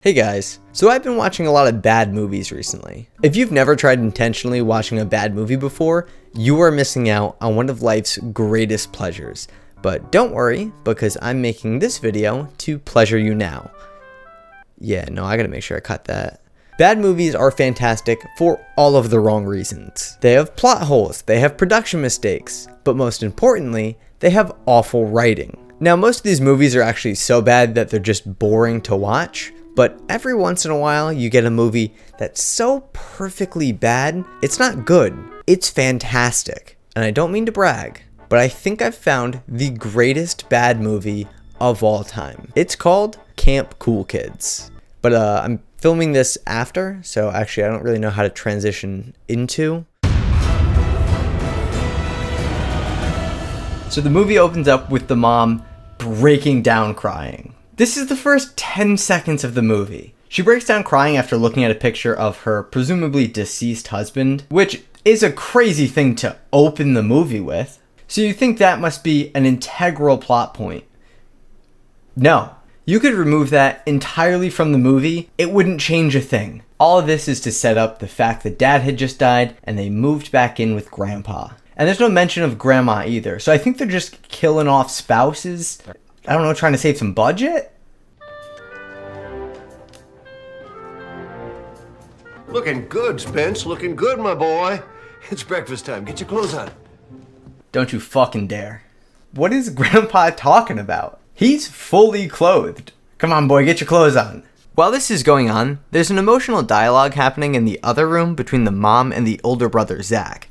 Hey guys, so I've been watching a lot of bad movies recently. If you've never tried intentionally watching a bad movie before, you are missing out on one of life's greatest pleasures. But don't worry, because I'm making this video to pleasure you now. Yeah, no, I gotta make sure I cut that. Bad movies are fantastic for all of the wrong reasons. They have plot holes, they have production mistakes, but most importantly, they have awful writing. Now, most of these movies are actually so bad that they're just boring to watch. But every once in a while, you get a movie that's so perfectly bad, it's not good, it's fantastic. And I don't mean to brag, but I think I've found the greatest bad movie of all time. It's called Camp Cool Kids. But I'm filming this after, so actually I don't really know how to transition into. So the movie opens up with the mom breaking down crying. This is the first 10 seconds of the movie. She breaks down crying after looking at a picture of her presumably deceased husband, which is a crazy thing to open the movie with. So you think that must be an integral plot point. No. You could remove that entirely from the movie, it wouldn't change a thing. All of this is to set up the fact that dad had just died and they moved back in with grandpa. And there's no mention of grandma either, so I think they're just killing off spouses. I don't know, trying to save some budget? Looking good, Spence. Looking good, my boy. It's breakfast time. Get your clothes on. Don't you fucking dare. What is Grandpa talking about? He's fully clothed. Come on, boy, get your clothes on. While this is going on, there's an emotional dialogue happening in the other room between the mom and the older brother, Zach.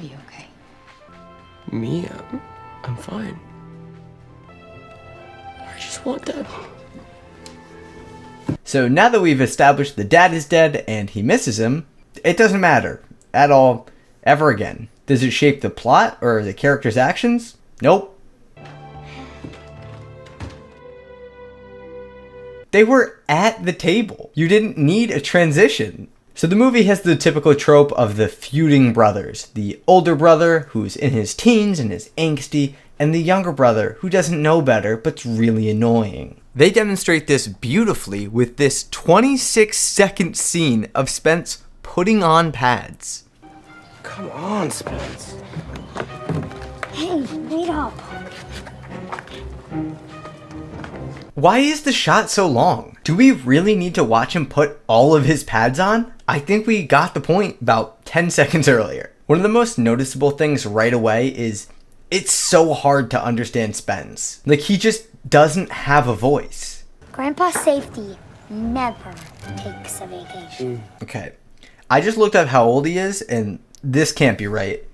Are you okay? Me? I'm fine. I just want that. So now that we've established the dad is dead and he misses him, it doesn't matter at all, ever again. Does it shape the plot or the character's actions? Nope. They were at the table. You didn't need a transition. So the movie has the typical trope of the feuding brothers. The older brother who's in his teens and is angsty, and the younger brother who doesn't know better but's really annoying. They demonstrate this beautifully with this 26-second scene of Spence putting on pads. Come on, Spence. Hey, wait up. Why is the shot so long? Do we really need to watch him put all of his pads on? I think we got the point about 10 seconds earlier. One of the most noticeable things right away is it's so hard to understand Spence. Like, he just doesn't have a voice. Grandpa's safety never takes a vacation. Okay, I just looked up how old he is, and this can't be right.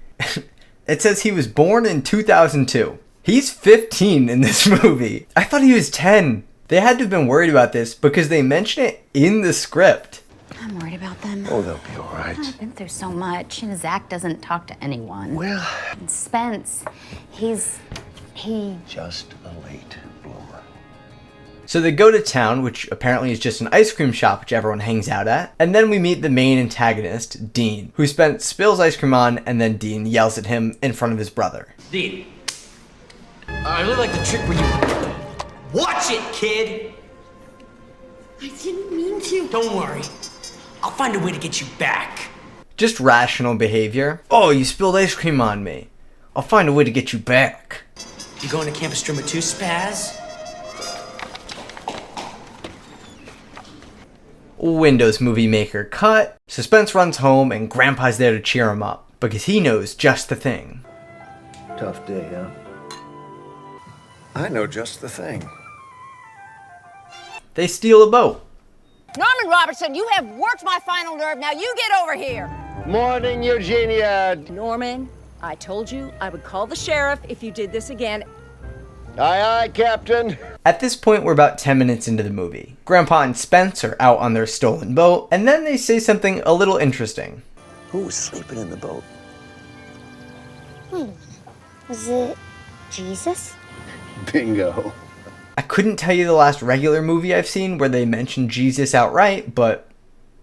It says he was born in 2002. He's 15 in this movie. I thought he was 10. They had to have been worried about this because they mention it in the script. I'm worried about them. Oh, they'll be all right. I've been through so much, and Zach doesn't talk to anyone. Well, And Spence, he... just a late bloomer. So they go to town, which apparently is just an ice cream shop which everyone hangs out at. And then we meet the main antagonist, Dean, who Spence spills ice cream on, and then Dean yells at him in front of his brother. Dean, I really like the trick where you... Watch it, kid! I didn't mean to. Don't worry. I'll find a way to get you back. Just rational behavior. Oh, you spilled ice cream on me. I'll find a way to get you back. You going to Campus Drummer 2, Spaz? Windows Movie Maker cut. So Spence runs home and Grandpa's there to cheer him up because he knows just the thing. Tough day, huh? I know just the thing. They steal a boat. Norman Robertson, you have worked my final nerve. Now you get over here. Morning, Eugenia. Norman, I told you I would call the sheriff if you did this again. Aye, aye, Captain. At this point, we're about 10 minutes into the movie. Grandpa and Spence are out on their stolen boat, and then they say something a little interesting. Who was sleeping in the boat? Was it Jesus? Bingo. I couldn't tell you the last regular movie I've seen where they mention Jesus outright, but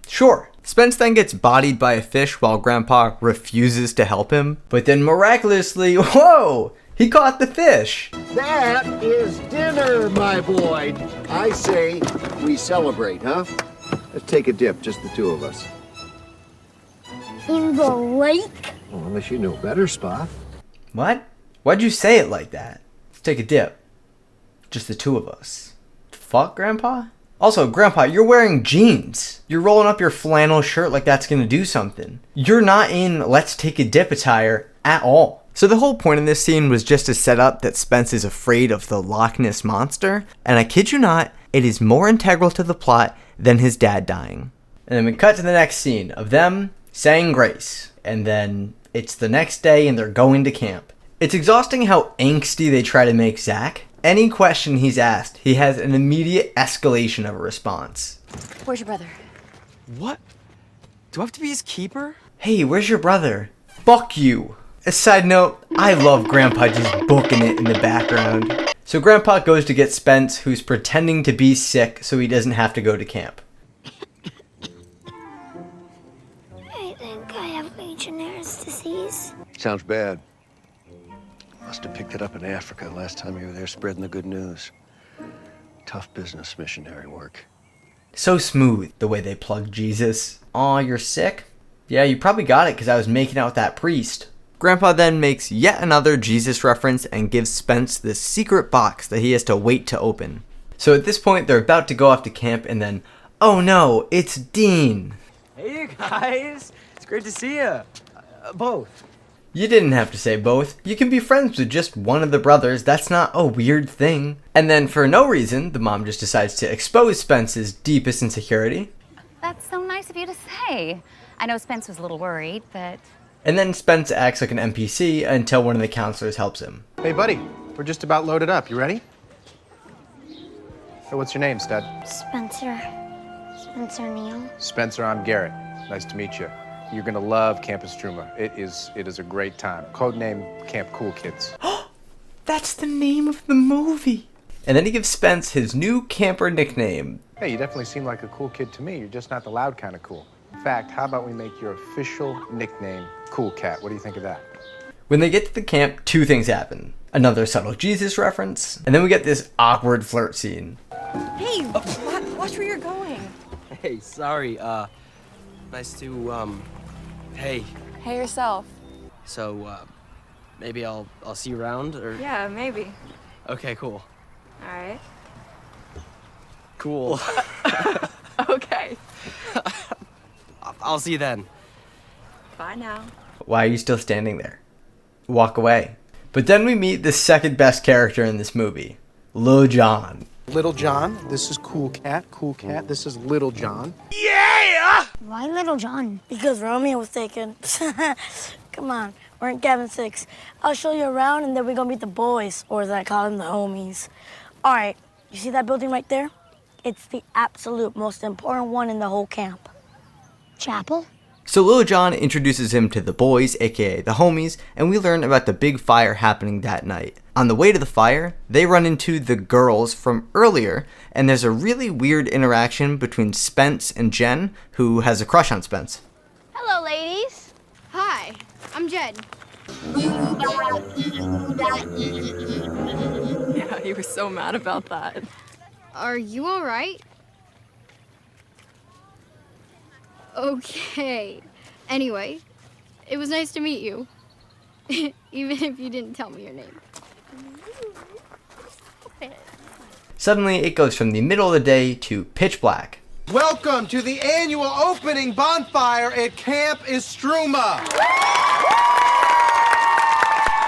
sure. Spence then gets bodied by a fish while Grandpa refuses to help him, but then miraculously, whoa! He caught the fish. That is dinner, my boy. I say, we celebrate, huh? Let's take a dip, just the two of us. In the lake? Well, unless you know better, Spot. What? Why'd you say it like that? Let's take a dip. Just the two of us. Fuck, Grandpa? Also, Grandpa, you're wearing jeans. You're rolling up your flannel shirt like that's gonna do something. You're not in let's take a dip attire at all. So the whole point of this scene was just to set up that Spence is afraid of the Loch Ness Monster, and I kid you not, it is more integral to the plot than his dad dying. And then we cut to the next scene of them saying grace, and then it's the next day and they're going to camp. It's exhausting how angsty they try to make Zach. Any question he's asked, he has an immediate escalation of a response. Where's your brother? What? Do I have to be his keeper? Hey, where's your brother? Fuck you. A side note, I love Grandpa just booking it in the background. So Grandpa goes to get Spence, who's pretending to be sick so he doesn't have to go to camp. I think I have Legionnaire's disease. Sounds bad. Must have picked it up in Africa last time you were there spreading the good news. Tough business, missionary work. So smooth, the way they plug Jesus. Aw, you're sick? Yeah, you probably got it because I was making out with that priest. Grandpa then makes yet another Jesus reference and gives Spence this secret box that he has to wait to open. So at this point, they're about to go off to camp and then, oh no, it's Dean. Hey, you guys. It's great to see you. Both. You didn't have to say both. You can be friends with just one of the brothers. That's not a weird thing. And then for no reason, the mom just decides to expose Spence's deepest insecurity. That's so nice of you to say. I know Spence was a little worried, but... And then Spence acts like an NPC until one of the counselors helps him. Hey, buddy, we're just about loaded up. You ready? Hey, what's your name, stud? Spencer. Spencer Neal. Spencer, I'm Garrett. Nice to meet you. You're gonna love Campus Truma. It is a great time. Codename Camp Cool Kids. That's the name of the movie. And then he gives Spence his new camper nickname. Hey, you definitely seem like a cool kid to me. You're just not the loud kind of cool. In fact, how about we make your official nickname Cool Cat? What do you think of that? When they get to the camp, two things happen. Another subtle Jesus reference, and then we get this awkward flirt scene. Hey, watch where you're going. Hey, sorry. Nice to, hey. Hey, yourself. So, maybe I'll see you around, or? Yeah, maybe. Okay, cool. All right. Cool. Okay. I'll see you then. Bye now. Why are you still standing there? Walk away. But then we meet the second best character in this movie, Lil Jon. Little John, this is Cool Cat. Cool Cat, this is Little John. Why Little John? Because Romeo was taken. Come on, we're in cabin 6. I'll show you around and then we're gonna meet the boys, or as I call them, the homies. All right, you see that building right there? It's the absolute most important one in the whole camp. Chapel? So Lil Jon introduces him to the boys, aka the homies, and we learn about the big fire happening that night. On the way to the fire, they run into the girls from earlier, and there's a really weird interaction between Spence and Jen, who has a crush on Spence. Hello, ladies. Hi, I'm Jed. Yeah, he was so mad about that. Are you all right? Okay. Anyway, it was nice to meet you. Even if you didn't tell me your name. Suddenly, it goes from the middle of the day to pitch black. Welcome to the annual opening bonfire at Camp Istruma.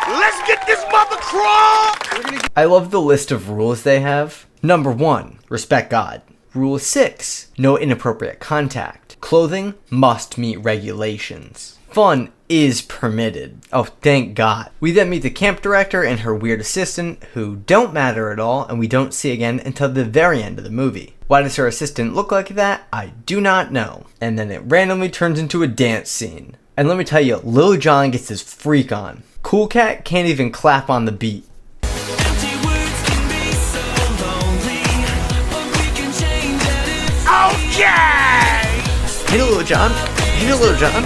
Let's get this mother crunk! I love the list of rules they have. Number 1, respect God. Rule 6, no inappropriate contact. Clothing must meet regulations. Fun is permitted. Oh, thank God. We then meet the camp director and her weird assistant, who don't matter at all and we don't see again until the very end of the movie. Why does her assistant look like that? I do not know. And then it randomly turns into a dance scene. And let me tell you, Lil Jon gets his freak on. Cool Cat can't even clap on the beat. Okay! Hey, Lil Jon. Hey, Lil Jon.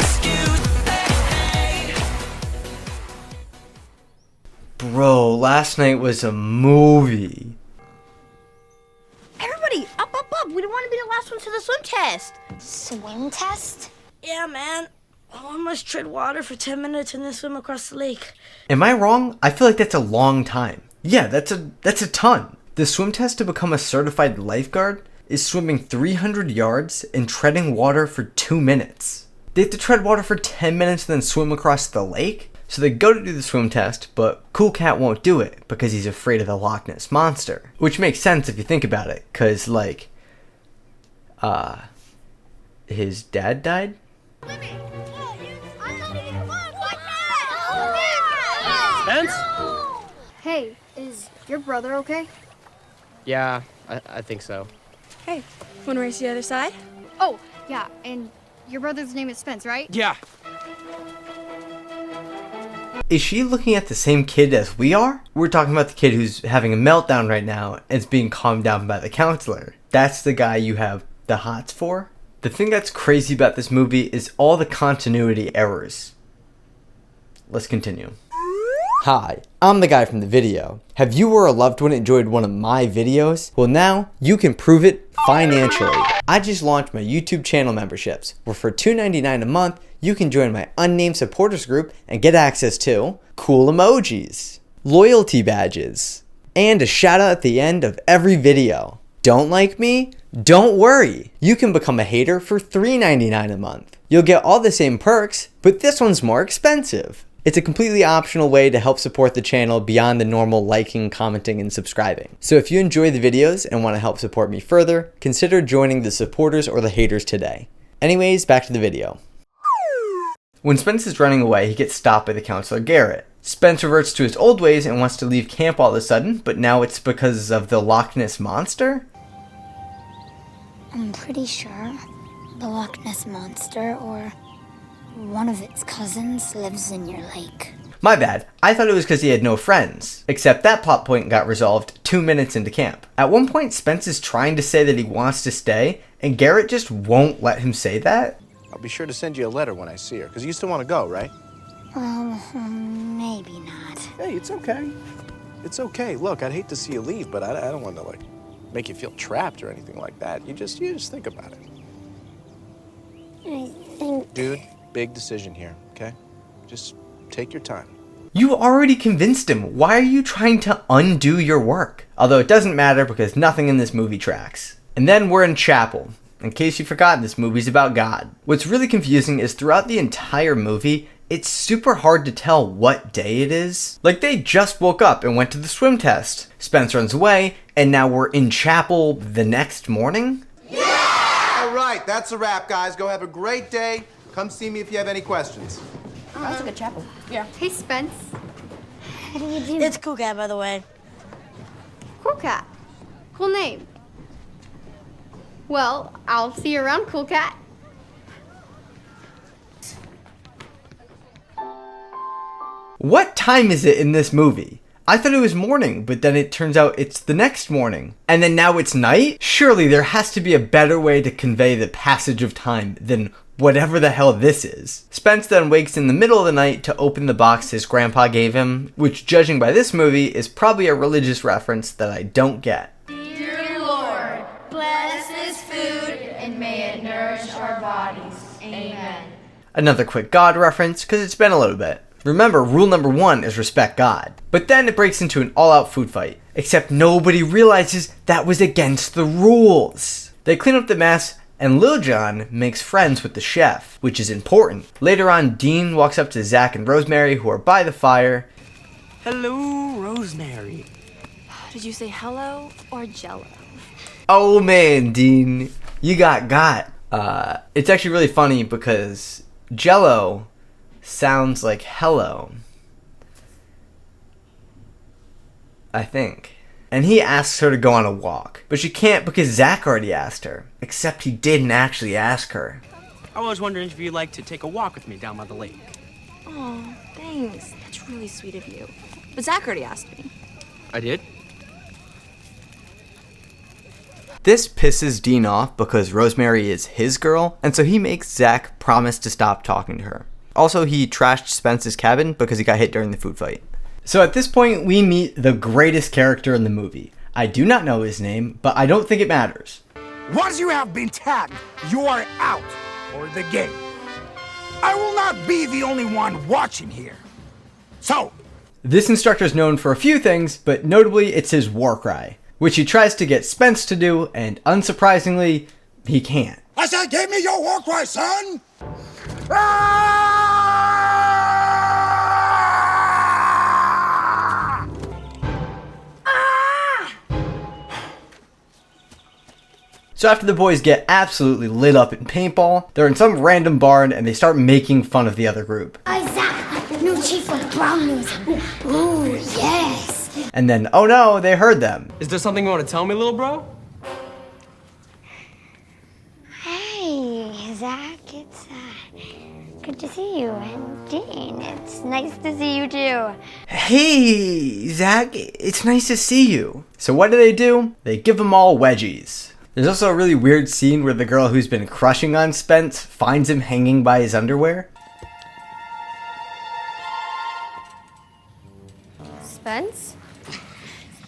Bro, last night was a movie. Everybody, up, up, up. We don't want to be the last one to the swim test. Swim test? Yeah, man. I must tread water for 10 minutes and then swim across the lake. Am I wrong? I feel like that's a long time. Yeah, that's a ton. The swim test to become a certified lifeguard is swimming 300 yards and treading water for 2 minutes. They have to tread water for 10 minutes and then swim across the lake? So they go to do the swim test, but Cool Cat won't do it because he's afraid of the Loch Ness Monster. Which makes sense if you think about it, cause like, his dad died? Spence? Hey, is your brother okay? Yeah, I think so. Hey, wanna race the other side? Oh, yeah, and your brother's name is Spence, right? Yeah. Is she looking at the same kid as we are? We're talking about the kid who's having a meltdown right now and is being calmed down by the counselor. That's the guy you have the hots for? The thing that's crazy about this movie is all the continuity errors. Let's continue. Hi, I'm the guy from the video. Have you or a loved one enjoyed one of my videos? Well, now you can prove it financially. I just launched my YouTube channel memberships, where for $2.99 a month, you can join my Unnamed Supporters group and get access to cool emojis, loyalty badges, and a shout out at the end of every video. Don't like me? Don't worry. You can become a hater for $3.99 a month. You'll get all the same perks, but this one's more expensive. It's a completely optional way to help support the channel beyond the normal liking, commenting, and subscribing. So if you enjoy the videos and want to help support me further, consider joining the supporters or the haters today. Anyways, back to the video. When Spence is running away, he gets stopped by the counselor Garrett. Spence reverts to his old ways and wants to leave camp all of a sudden, but now it's because of the Loch Ness Monster? I'm pretty sure the Loch Ness Monster, or one of its cousins, lives in your lake. My bad. I thought it was because he had no friends. Except that plot point got resolved 2 minutes into camp. At one point, Spence is trying to say that he wants to stay, and Garrett just won't let him say that. I'll be sure to send you a letter when I see her, because you still want to go, right? Well, maybe not. Hey, it's okay. It's okay. Look, I'd hate to see you leave, but I don't want to, like, make you feel trapped or anything like that. You just think about it. I think... Dude, big decision here, okay? Just take your time. You already convinced him. Why are you trying to undo your work? Although it doesn't matter because nothing in this movie tracks. And then we're in chapel. In case you forgot, this movie's about God. What's really confusing is throughout the entire movie, it's super hard to tell what day it is. Like, they just woke up and went to the swim test. Spence runs away, and now we're in chapel the next morning? Yeah! All right, that's a wrap, guys. Go have a great day. Come see me if you have any questions. Oh, that's a good chapel. Yeah. Hey, Spence. How do you do? It's Cool Cat, by the way. Cool Cat. Cool name. Well, I'll see you around, Cool Cat. What time is it in this movie? I thought it was morning, but then it turns out it's the next morning. And then now it's night? Surely there has to be a better way to convey the passage of time than whatever the hell this is. Spence then wakes in the middle of the night to open the box his grandpa gave him, which, judging by this movie, is probably a religious reference that I don't get. Dear Lord, bless this food and may it nourish our bodies. Amen. Another quick God reference, because it's been a little bit. Remember, rule number 1 is respect God. But then it breaks into an all-out food fight. Except nobody realizes that was against the rules. They clean up the mess, and Lil Jon makes friends with the chef, which is important. Later on, Dean walks up to Zach and Rosemary, who are by the fire. Hello, Rosemary. Did you say hello or jello? Oh man, Dean, you got. It's actually really funny because Jello sounds like hello, I think. And he asks her to go on a walk, but she can't because Zach already asked her. Except he didn't actually ask her. I was wondering if you'd like to take a walk with me down by the lake. Oh, thanks. That's really sweet of you. But Zach already asked me. I did? This pisses Dean off because Rosemary is his girl, and so he makes Zach promise to stop talking to her. Also, he trashed Spence's cabin because he got hit during the food fight. So at this point, we meet the greatest character in the movie. I do not know his name, but I don't think it matters. Once you have been tagged, you are out for the game. I will not be the only one watching here. So, this instructor is known for a few things, but notably it's his war cry, which he tries to get Spence to do, and unsurprisingly, he can't. I said, give me your war cry, son! So after the boys get absolutely lit up in paintball, they're in some random barn and they start making fun of the other group. Isaac, new chief of Brown News. Ooh, yes. And then, oh no, they heard them. Is there something you want to tell me, little bro? Hey, Zach, it's good to see you. And Dean, it's nice to see you too. Hey, Zach, it's nice to see you. So what do? They give them all wedgies. There's also a really weird scene where the girl who's been crushing on Spence finds him hanging by his underwear. Spence?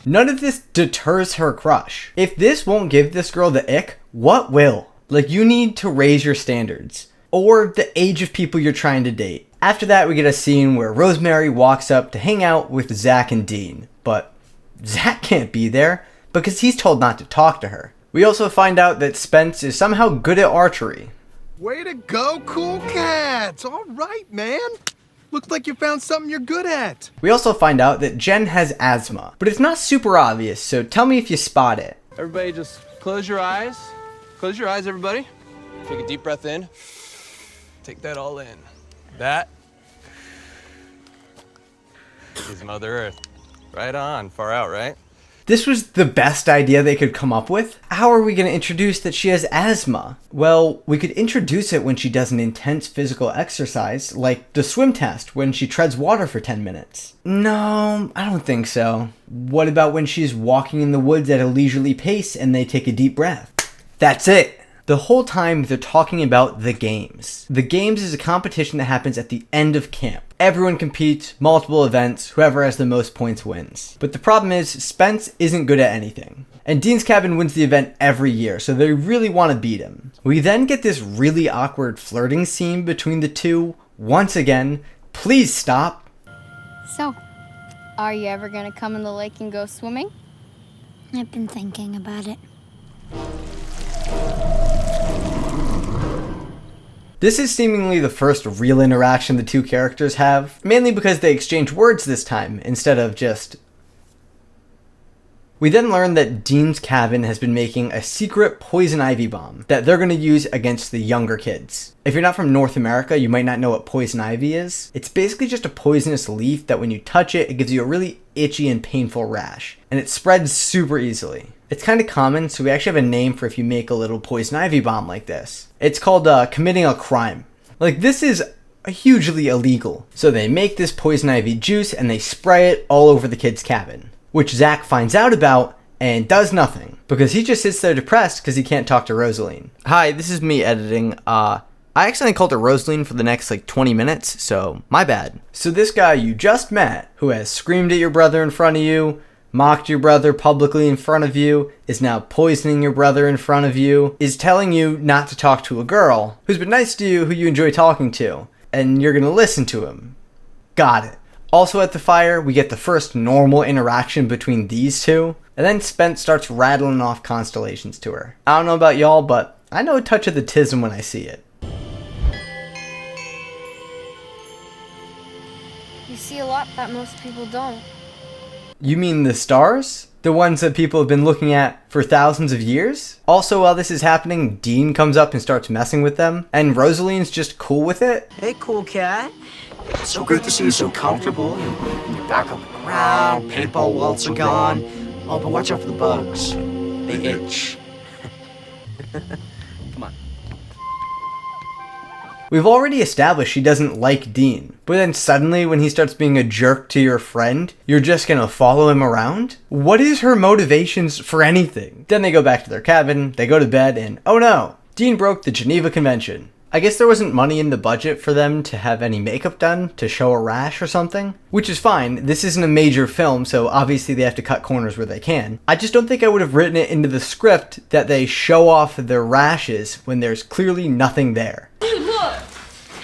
None of this deters her crush. If this won't give this girl the ick, what will? Like, you need to raise your standards. Or the age of people you're trying to date. After that, we get a scene where Rosemary walks up to hang out with Zach and Dean. But Zach can't be there because he's told not to talk to her. We also find out that Spence is somehow good at archery. Way to go, cool cats! All right, man. Looks like you found something you're good at. We also find out that Jen has asthma, but it's not super obvious, so tell me if you spot it. Everybody just close your eyes. Close your eyes, everybody. Take a deep breath in. Take that all in. That is Mother Earth. Right on, far out, right? This was the best idea they could come up with. How are we going to introduce that she has asthma? Well, we could introduce it when she does an intense physical exercise, like the swim test when she treads water for 10 minutes. No, I don't think so. What about when she's walking in the woods at a leisurely pace and they take a deep breath? That's it. The whole time they're talking about the games. The games is a competition that happens at the end of camp. Everyone competes, multiple events, whoever has the most points wins. But the problem is, Spence isn't good at anything. And Dean's Cabin wins the event every year, so they really want to beat him. We then get this really awkward flirting scene between the two. Once again, please stop. So, are you ever gonna come in the lake and go swimming? I've been thinking about it. This is seemingly the first real interaction the two characters have, mainly because they exchange words this time, instead of just... We then learn that Dean's Cabin has been making a secret poison ivy bomb that they're going to use against the younger kids. If you're not from North America, you might not know what poison ivy is. It's basically just a poisonous leaf that when you touch it, it gives you a really itchy and painful rash, and it spreads super easily. It's kind of common, so we actually have a name for if you make a little poison ivy bomb like this. It's called committing a crime. Like, this is hugely illegal. So they make this poison ivy juice and they spray it all over the kid's cabin, which Zach finds out about and does nothing because he just sits there depressed because he can't talk to Rosaline. Hi, this is me editing. I accidentally called her Rosaline for the next 20 minutes, so my bad. So this guy you just met, who has screamed at your brother in front of you, mocked your brother publicly in front of you, is now poisoning your brother in front of you, is telling you not to talk to a girl who's been nice to you, who you enjoy talking to, and you're gonna listen to him. Got it. Also at the fire, we get the first normal interaction between these two, and then Spence starts rattling off constellations to her. I don't know about y'all, but I know a touch of the tism when I see it. You see a lot that most people don't. You mean the stars? The ones that people have been looking at for thousands of years? Also, while this is happening, Dean comes up and starts messing with them, and Rosaline's just cool with it. Hey, cool cat. So great to see you so comfortable. You're back on the ground, paintball walls are gone. Oh, but watch out for the bugs. They itch. Come on. We've already established she doesn't like Dean, but then suddenly when he starts being a jerk to your friend, you're just gonna follow him around? What is her motivations for anything? Then they go back to their cabin, they go to bed, and oh no, Dean broke the Geneva Convention. I guess there wasn't money in the budget for them to have any makeup done to show a rash or something, which is fine. This isn't a major film, so obviously they have to cut corners where they can. I just don't think I would have written it into the script that they show off their rashes when there's clearly nothing there. Dude, look!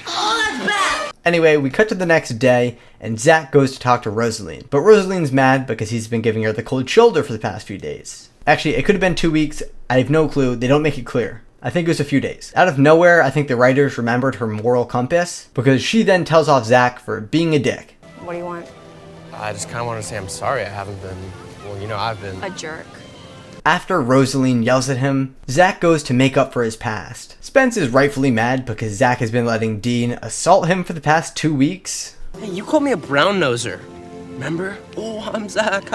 Oh, that's bad! Anyway, we cut to the next day, and Zach goes to talk to Rosaline. But Rosaline's mad because he's been giving her the cold shoulder for the past few days. Actually, it could have been 2 weeks. I have no clue. They don't make it clear. I think it was a few days. Out of nowhere, I think the writers remembered her moral compass because she then tells off Zach for being a dick. What do you want? I just kind of want to say I'm sorry I haven't been, well, you know, I've been... A jerk. After Rosaline yells at him, Zach goes to make up for his past. Spence is rightfully mad because Zach has been letting Dean assault him for the past 2 weeks. Hey, you called me a brown noser. Remember? Oh, I'm Zach.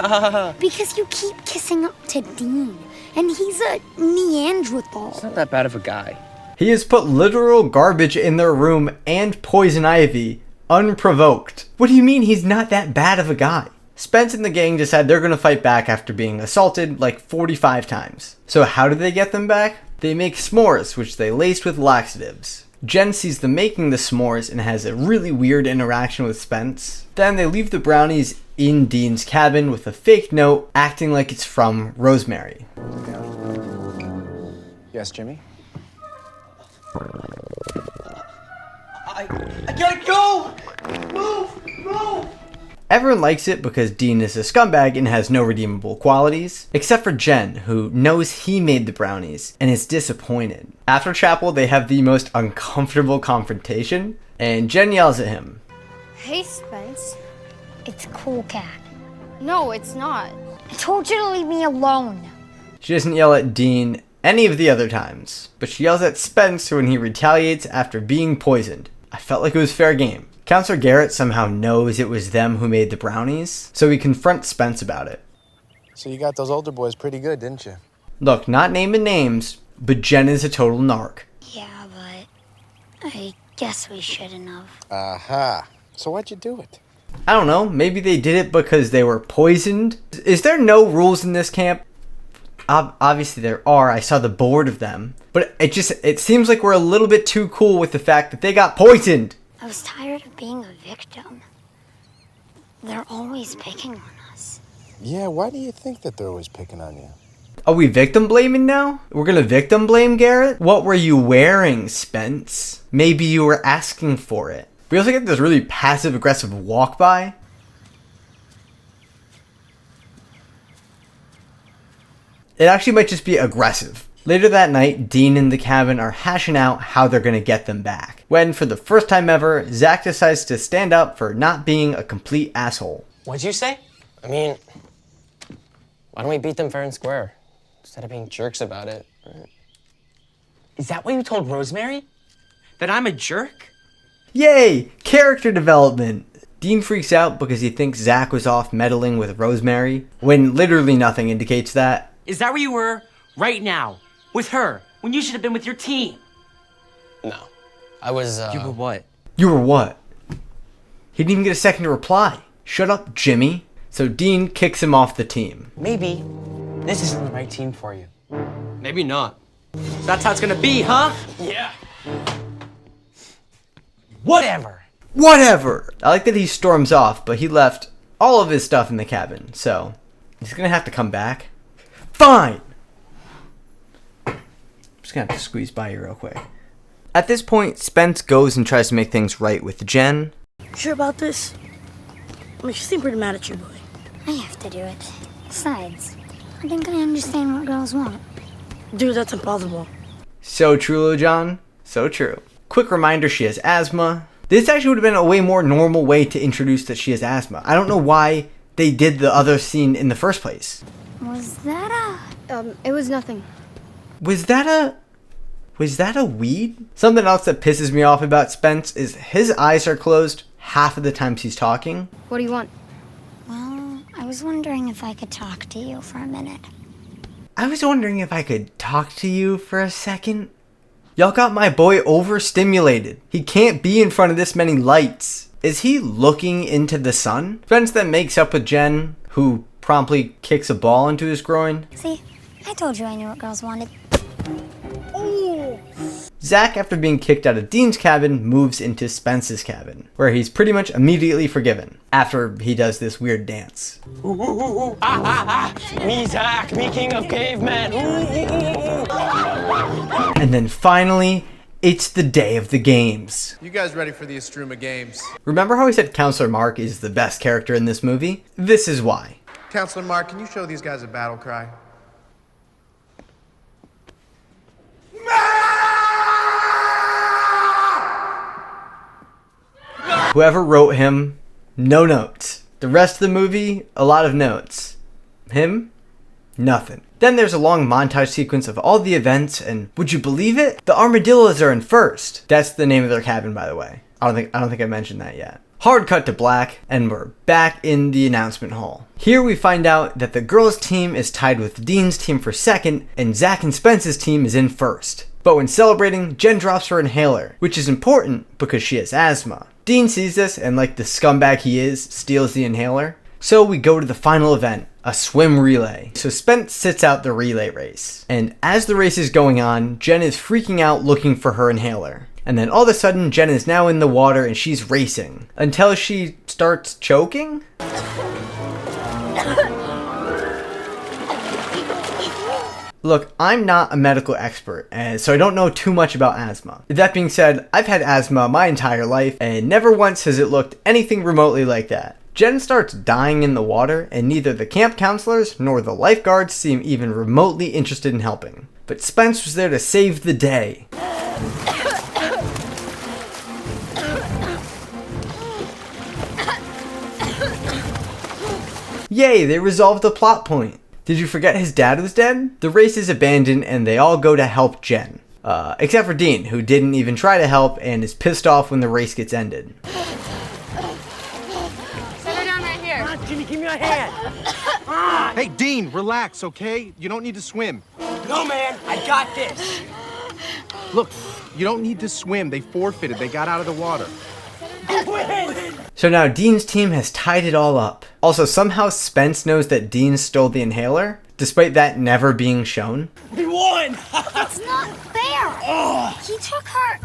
Because you keep kissing up to Dean, and he's a Neanderthal. It's not that bad of a guy. He has put literal garbage in their room and poison ivy, unprovoked. What do you mean he's not that bad of a guy? Spence and the gang decide they're going to fight back after being assaulted like 45 times. So how do they get them back? They make s'mores, which they laced with laxatives. Jen sees them making the s'mores and has a really weird interaction with Spence. Then they leave the brownies in Dean's cabin with a fake note acting like it's from Rosemary. Yes, Jimmy? I gotta go! Move! Everyone likes it because Dean is a scumbag and has no redeemable qualities, except for Jen, who knows he made the brownies and is disappointed. After chapel, they have the most uncomfortable confrontation, and Jen yells at him. Hey, Spence. It's Cool Cat. No, it's not. I told you to leave me alone. She doesn't yell at Dean any of the other times, but she yells at Spence when he retaliates after being poisoned. I felt like it was fair game. Counselor Garrett somehow knows it was them who made the brownies, so he confronts Spence about it. So you got those older boys pretty good, didn't you? Look, not naming names, but Jen is a total narc. Yeah, but I guess we shouldn't have. Aha. So why'd you do it? I don't know, maybe they did it because they were poisoned? Is there no rules in this camp? Obviously there are, I saw the board of them. But it seems like we're a little bit too cool with the fact that they got poisoned. I was tired of being a victim. They're always picking on us. Yeah, why do you think that they're always picking on you? Are we victim blaming now? We're gonna victim blame Garrett? What were you wearing, Spence? Maybe you were asking for it. We also get this really passive aggressive walk by. It actually might just be aggressive. Later that night, Dean and the cabin are hashing out how they're gonna get them back. When, for the first time ever, Zach decides to stand up for not being a complete asshole. What'd you say? I mean, why don't we beat them fair and square? Instead of being jerks about it. Right? Is that what you told Rosemary? That I'm a jerk? Yay! Character development! Dean freaks out because he thinks Zach was off meddling with Rosemary, when literally nothing indicates that. Is that where you were right now? With her, when you should have been with your team? No. I was, You were what? You were what? He didn't even get a second to reply. Shut up, Jimmy. So Dean kicks him off the team. Maybe this isn't the right team for you. Maybe not. That's how it's gonna be, huh? Yeah. Whatever. Whatever! I like that he storms off, but he left all of his stuff in the cabin, so he's gonna have to come back. Fine! I'm just gonna have to squeeze by you real quick. At this point, Spence goes and tries to make things right with Jen. Sure about this? I mean, she seemed pretty mad at you, boy. I have to do it. Besides, I think I understand what girls want. Dude, that's impossible. So true, Lil John. So true. Quick reminder, she has asthma. This actually would have been a way more normal way to introduce that she has asthma. I don't know why they did the other scene in the first place. Was that It was nothing. Was that a weed? Something else that pisses me off about Spence is his eyes are closed half of the times he's talking. What do you want? Well, I was wondering if I could talk to you for a minute. I was wondering if I could talk to you for a second. Y'all got my boy overstimulated. He can't be in front of this many lights. Is he looking into the sun? Spence then makes up with Jen, who promptly kicks a ball into his groin. See, I told you I knew what girls wanted. Oh! Zach, after being kicked out of Dean's cabin, moves into Spence's cabin, where he's pretty much immediately forgiven, after he does this weird dance. Me Zach, me king of cavemen. And then finally, it's the day of the games. You guys ready for the Estruma Games? Remember how I said Counselor Mark is the best character in this movie? This is why. Counselor Mark, can you show these guys a battle cry? Whoever wrote him, no notes. The rest of the movie, a lot of notes. Him, nothing. Then there's a long montage sequence of all the events, and would you believe it? The armadillos are in first. That's the name of their cabin, by the way. I don't think I mentioned that yet. Hard cut to black, and we're back in the announcement hall. Here we find out that the girls' team is tied with Dean's team for second, and Zach and Spence's team is in first. But when celebrating, Jen drops her inhaler, which is important because she has asthma. Dean sees this and, like the scumbag he is, steals the inhaler. So we go to the final event, a swim relay. So Spence sits out the relay race. And as the race is going on, Jen is freaking out looking for her inhaler. And then all of a sudden, Jen is now in the water and she's racing until she starts choking? Look, I'm not a medical expert, and so I don't know too much about asthma. That being said, I've had asthma my entire life, and never once has it looked anything remotely like that. Jen starts dying in the water, and neither the camp counselors nor the lifeguards seem even remotely interested in helping. But Spence was there to save the day. Yay, they resolved the plot point. Did you forget his dad was dead? The race is abandoned and they all go to help Jen. Except for Dean, who didn't even try to help and is pissed off when the race gets ended. Set her down right here. Come on, Jimmy, give me a hand. Hey, Dean, relax, okay? You don't need to swim. No, man, I got this. Look, you don't need to swim. They forfeited. They got out of the water. So now Dean's team has tied it all up. Also, somehow Spence knows that Dean stole the inhaler, despite that never being shown. We won! That's not fair! He took her...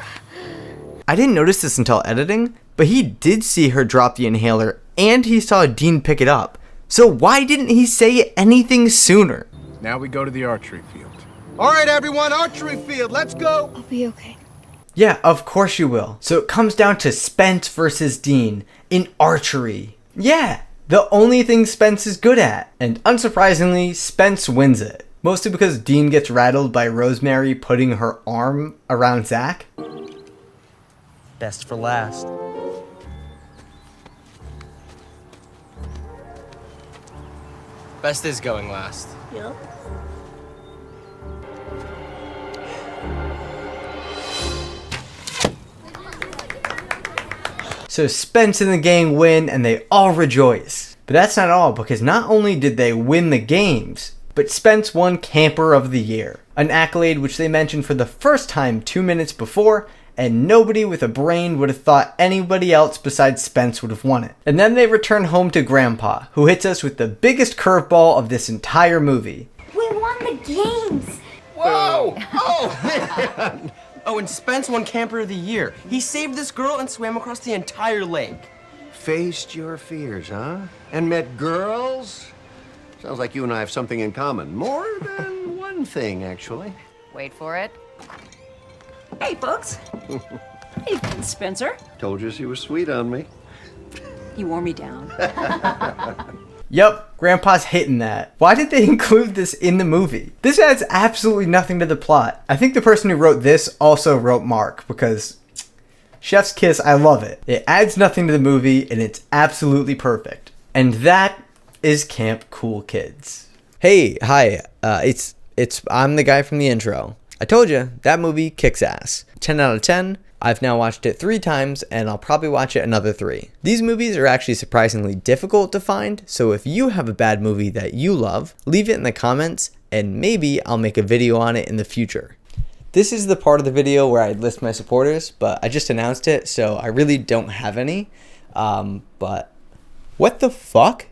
I didn't notice this until editing, but he did see her drop the inhaler and he saw Dean pick it up. So why didn't he say anything sooner? Now we go to the archery field. All right, everyone, archery field, let's go! I'll be okay. Yeah, of course you will. So it comes down to Spence versus Dean in archery. Yeah, the only thing Spence is good at. And unsurprisingly, Spence wins it. Mostly because Dean gets rattled by Rosemary putting her arm around Zach. Best for last. Best is going last. Yep. So Spence and the gang win and they all rejoice. But that's not all, because not only did they win the games, but Spence won Camper of the Year, an accolade which they mentioned for the first time 2 minutes before, and nobody with a brain would have thought anybody else besides Spence would have won it. And then they return home to Grandpa, who hits us with the biggest curveball of this entire movie. We won the games! Whoa! Oh, man! Oh, and Spence won Camper of the Year. He saved this girl and swam across the entire lake. Faced your fears, huh? And met girls? Sounds like you and I have something in common. More than one thing, actually. Wait for it. Hey, folks. Hey, Spencer. Told you she was sweet on me. You wore me down. Yup, Grandpa's hitting that. Why did they include this in the movie? This adds absolutely nothing to the plot. I think the person who wrote this also wrote Mark, because chef's kiss, I love it. It adds nothing to the movie and it's absolutely perfect. And that is Camp Cool Kids. Hey, hi, I'm the guy from the intro. I told you, that movie kicks ass. 10 out of 10. I've now watched it 3 times, and I'll probably watch it another 3. These movies are actually surprisingly difficult to find, so if you have a bad movie that you love, leave it in the comments, and maybe I'll make a video on it in the future. This is the part of the video where I list my supporters, but I just announced it, so I really don't have any. But what the fuck?